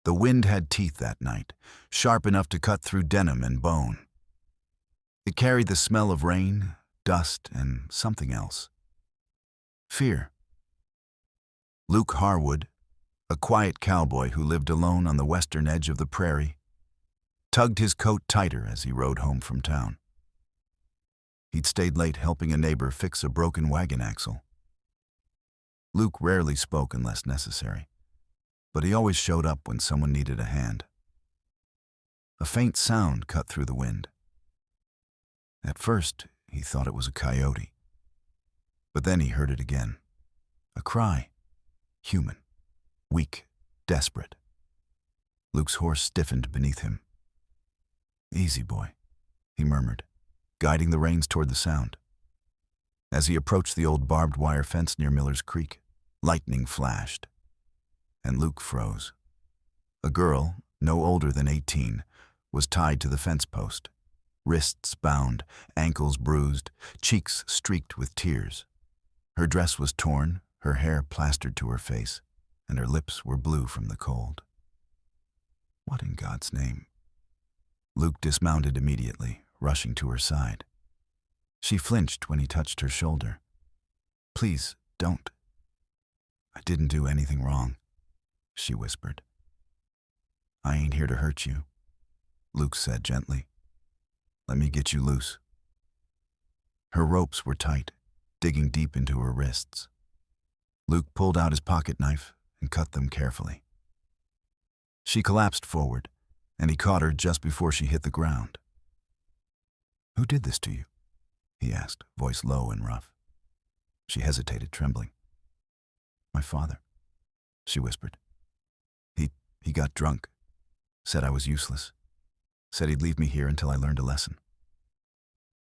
The wind had teeth that night, sharp enough to cut through denim and bone. It carried the smell of rain, dust, and something else. Fear. Luke Harwood, a quiet cowboy who lived alone on the western edge of the prairie, tugged his coat tighter as he rode home from town. He'd stayed late helping a neighbor fix a broken wagon axle. Luke rarely spoke unless necessary, but he always showed up when someone needed a hand. A faint sound cut through the wind. At first, he thought it was a coyote, but then he heard it again. A cry, human, weak, desperate. Luke's horse stiffened beneath him. "Easy, boy," he murmured, guiding the reins toward the sound. As he approached the old barbed wire fence near Miller's Creek, lightning flashed, and Luke froze. A girl, no older than 18, was tied to the fence post, wrists bound, ankles bruised, cheeks streaked with tears. Her dress was torn, her hair plastered to her face, and her lips were blue from the cold. What in God's name? Luke dismounted immediately, rushing to her side. She flinched when he touched her shoulder. "Please, don't." "I didn't do anything wrong," she whispered. "I ain't here to hurt you," Luke said gently. "Let me get you loose." Her ropes were tight, digging deep into her wrists. Luke pulled out his pocket knife and cut them carefully. She collapsed forward, and he caught her just before she hit the ground. "Who did this to you?" he asked, voice low and rough. She hesitated, trembling. "My father," she whispered. He got drunk, said I was useless, said he'd leave me here until I learned a lesson."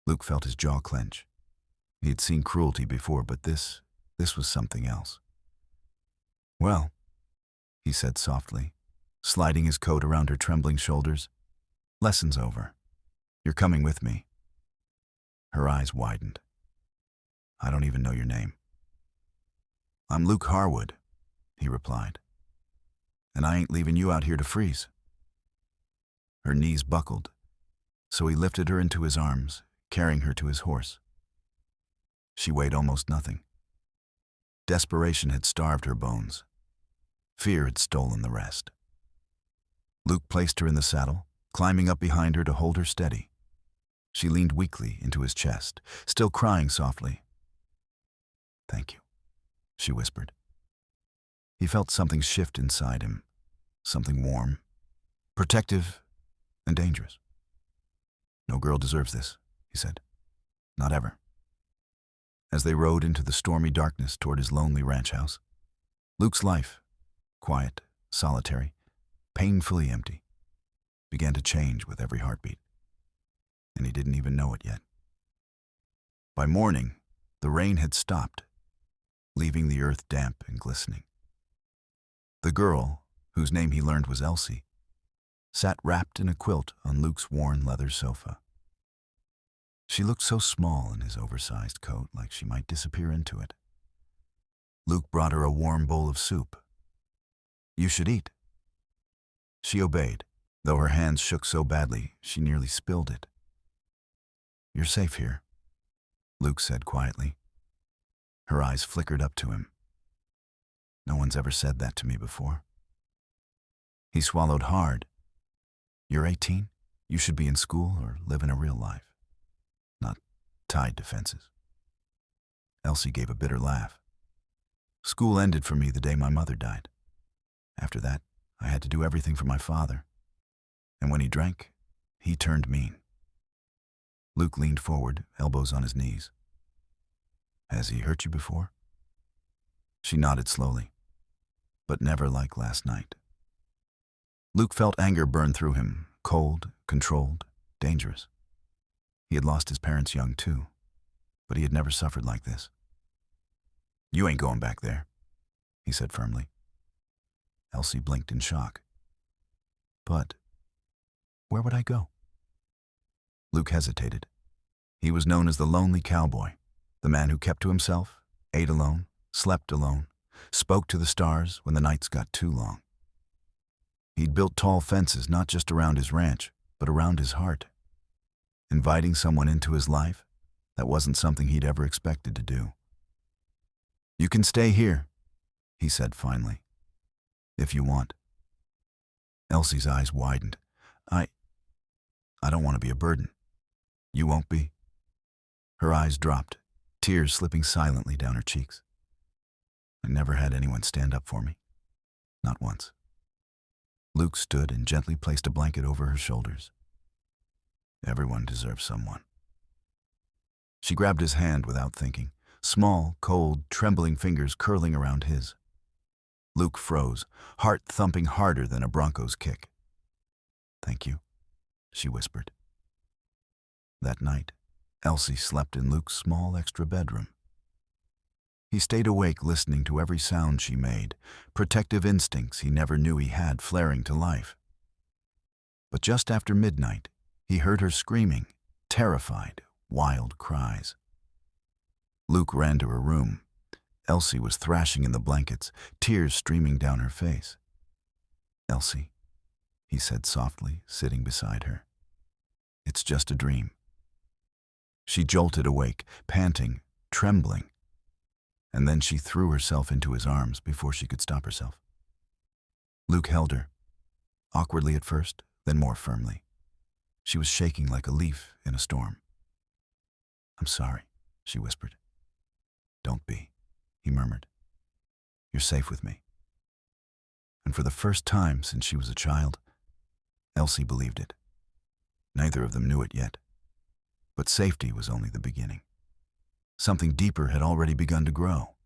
Luke felt his jaw clench. He had seen cruelty before, but this was something else. "Well," he said softly, sliding his coat around her trembling shoulders, "lesson's over. You're coming with me." Her eyes widened. "I don't even know your name." "I'm Luke Harwood," he replied. "And I ain't leaving you out here to freeze." Her knees buckled, so he lifted her into his arms, carrying her to his horse. She weighed almost nothing. Desperation had starved her bones. Fear had stolen the rest. Luke placed her in the saddle, climbing up behind her to hold her steady. She leaned weakly into his chest, still crying softly. "Thank you," she whispered. He felt something shift inside him, something warm, protective, and dangerous. "No girl deserves this," he said. "Not ever." As they rode into the stormy darkness toward his lonely ranch house, Luke's life, quiet, solitary, painfully empty, began to change with every heartbeat, and he didn't even know it yet. By morning, the rain had stopped, leaving the earth damp and glistening. The girl, whose name he learned was Elsie, sat wrapped in a quilt on Luke's worn leather sofa. She looked so small in his oversized coat, like she might disappear into it. Luke brought her a warm bowl of soup. "You should eat." She obeyed, though her hands shook so badly she nearly spilled it. "You're safe here," Luke said quietly. Her eyes flickered up to him. "No one's ever said that to me before." He swallowed hard. "You're 18? You should be in school or living a real life, not tied to fences." Elsie gave a bitter laugh. "School ended for me the day my mother died. After that, I had to do everything for my father. And when he drank, he turned mean." Luke leaned forward, elbows on his knees. "Has he hurt you before?" She nodded slowly, but never like last night. Luke felt anger burn through him, cold, controlled, dangerous. He had lost his parents young too, but he had never suffered like this. "You ain't going back there," he said firmly. Elsie blinked in shock. "But where would I go?" Luke hesitated. He was known as the lonely cowboy, the man who kept to himself, ate alone, slept alone, spoke to the stars when the nights got too long. He'd built tall fences not just around his ranch, but around his heart. Inviting someone into his life, that wasn't something he'd ever expected to do. "You can stay here," he said finally, "if you want." Elsie's eyes widened. I don't want to be a burden." "You won't be." Her eyes dropped, tears slipping silently down her cheeks. "I never had anyone stand up for me. Not once." Luke stood and gently placed a blanket over her shoulders. "Everyone deserves someone." She grabbed his hand without thinking, small, cold, trembling fingers curling around his. Luke froze, heart thumping harder than a bronco's kick. "Thank you," she whispered. That night, Elsie slept in Luke's small extra bedroom. He stayed awake listening to every sound she made, protective instincts he never knew he had flaring to life. But just after midnight, he heard her screaming, terrified, wild cries. Luke ran to her room. Elsie was thrashing in the blankets, tears streaming down her face. "Elsie," he said softly, sitting beside her. "It's just a dream." She jolted awake, panting, trembling, and then she threw herself into his arms before she could stop herself. Luke held her, awkwardly at first, then more firmly. She was shaking like a leaf in a storm. "I'm sorry," she whispered. "Don't be," he murmured. "You're safe with me." And for the first time since she was a child, Elsie believed it. Neither of them knew it yet. But safety was only the beginning. Something deeper had already begun to grow.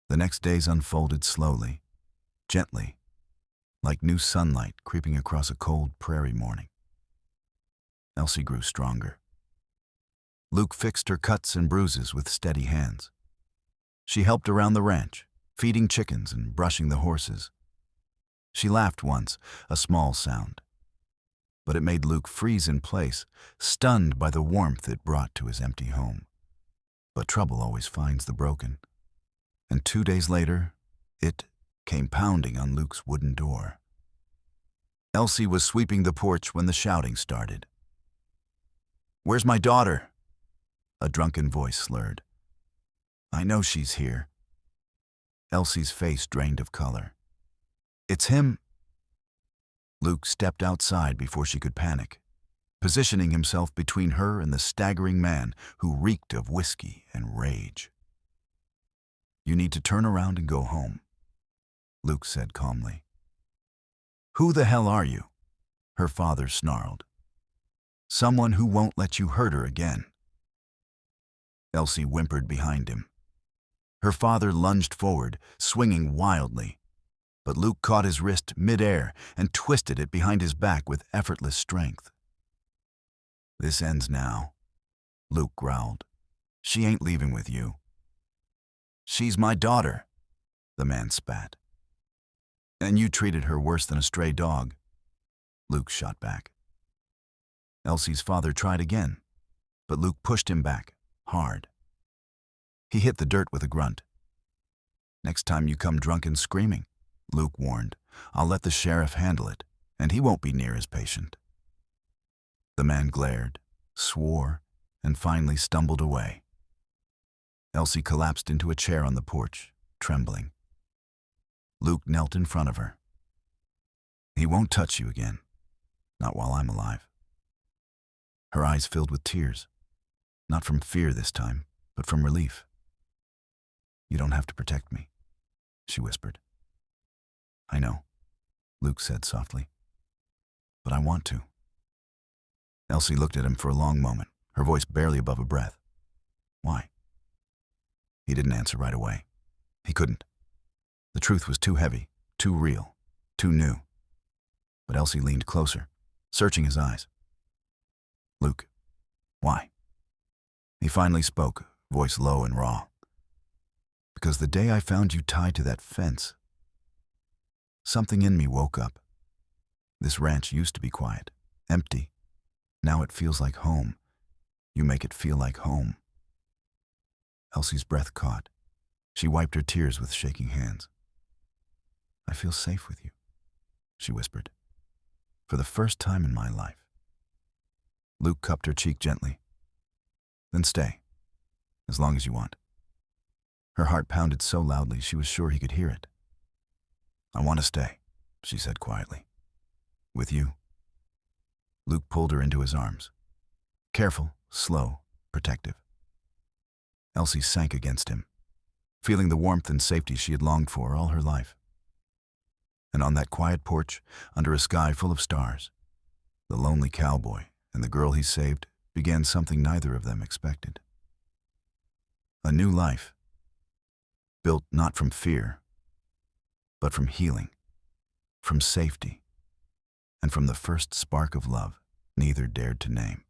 The next days unfolded slowly, gently, like new sunlight creeping across a cold prairie morning. Elsie grew stronger. Luke fixed her cuts and bruises with steady hands. She helped around the ranch, feeding chickens and brushing the horses. She laughed once, a small sound. But it made Luke freeze in place, stunned by the warmth it brought to his empty home. But trouble always finds the broken. And 2 days later, it came pounding on Luke's wooden door. Elsie was sweeping the porch when the shouting started. "Where's my daughter?" A drunken voice slurred. "I know she's here." Elsie's face drained of color. "It's him." Luke stepped outside before she could panic, positioning himself between her and the staggering man who reeked of whiskey and rage. "You need to turn around and go home," Luke said calmly. "Who the hell are you?" her father snarled. "Someone who won't let you hurt her again." Elsie whimpered behind him. Her father lunged forward, swinging wildly. But Luke caught his wrist mid-air and twisted it behind his back with effortless strength. "This ends now," Luke growled. "She ain't leaving with you." "She's my daughter," the man spat. "And you treated her worse than a stray dog," Luke shot back. Elsie's father tried again, but Luke pushed him back, hard. He hit the dirt with a grunt. "Next time you come drunk and screaming," Luke warned, "I'll let the sheriff handle it, and he won't be near as patient." The man glared, swore, and finally stumbled away. Elsie collapsed into a chair on the porch, trembling. Luke knelt in front of her. "He won't touch you again, not while I'm alive." Her eyes filled with tears, not from fear this time, but from relief. "You don't have to protect me," she whispered. "I know," Luke said softly, "but I want to." Elsie looked at him for a long moment, her voice barely above a breath. "Why?" He didn't answer right away. He couldn't. The truth was too heavy, too real, too new. But Elsie leaned closer, searching his eyes. "Luke, why?" He finally spoke, voice low and raw. "Because the day I found you tied to that fence, something in me woke up. This ranch used to be quiet, empty. Now it feels like home. You make it feel like home." Elsie's breath caught. She wiped her tears with shaking hands. "I feel safe with you." she whispered. For the first time in my life. Luke cupped her cheek gently. Then stay, as long as you want. Her heart pounded so loudly she was sure he could hear it. I want to stay, she said quietly. With you. Luke pulled her into his arms. Careful, slow, protective. Elsie sank against him, feeling the warmth and safety she had longed for all her life. And on that quiet porch, under a sky full of stars, the lonely cowboy and the girl he saved began something neither of them expected. A new life, built not from fear, but from healing, from safety, and from the first spark of love neither dared to name.